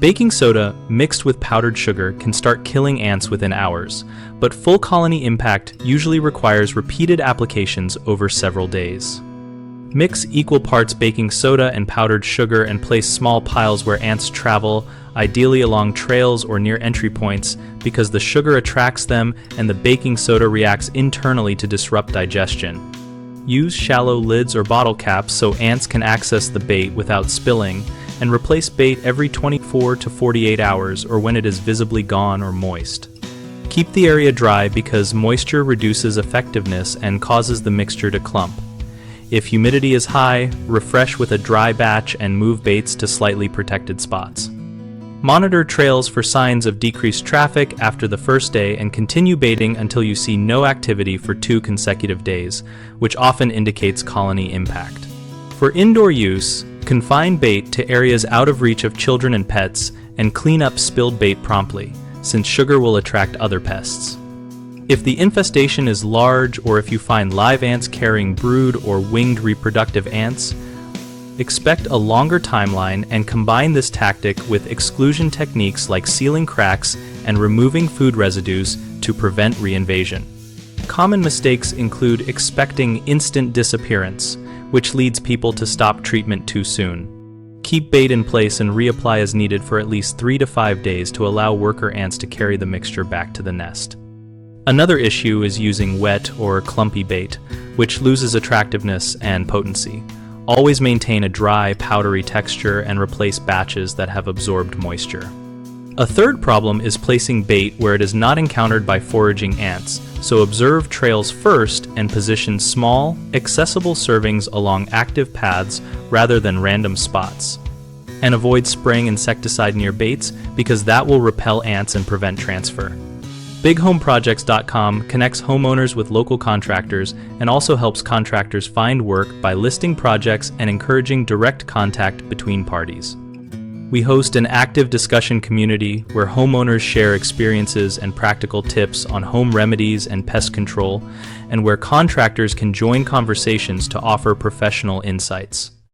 Baking soda mixed with powdered sugar can start killing ants within hours, but full colony impact usually requires repeated applications over several days. Mix equal parts baking soda and powdered sugar and place small piles where ants travel, ideally along trails or near entry points, because the sugar attracts them and the baking soda reacts internally to disrupt digestion. Use shallow lids or bottle caps so ants can access the bait without spilling, and replace bait every 24 to 48 hours or when it is visibly gone or moist. Keep the area dry because moisture reduces effectiveness and causes the mixture to clump. If humidity is high, refresh with a dry batch and move baits to slightly protected spots. Monitor trails for signs of decreased traffic after the first day and continue baiting until you see no activity for 2 consecutive days, which often indicates colony impact. For indoor use, confine bait to areas out of reach of children and pets and clean up spilled bait promptly, since sugar will attract other pests. If the infestation is large or if you find live ants carrying brood or winged reproductive ants, expect a longer timeline and combine this tactic with exclusion techniques like sealing cracks and removing food residues to prevent reinvasion. Common mistakes include expecting instant disappearance, which leads people to stop treatment too soon. Keep bait in place and reapply as needed for at least 3 to 5 days to allow worker ants to carry the mixture back to the nest. Another issue is using wet or clumpy bait, which loses attractiveness and potency. Always maintain a dry, powdery texture and replace batches that have absorbed moisture. A third problem is placing bait where it is not encountered by foraging ants, so observe trails first and position small, accessible servings along active paths rather than random spots. And avoid spraying insecticide near baits because that will repel ants and prevent transfer. BigHomeProjects.com connects homeowners with local contractors and also helps contractors find work by listing projects and encouraging direct contact between parties. We host an active discussion community where homeowners share experiences and practical tips on home remedies and pest control, and where contractors can join conversations to offer professional insights.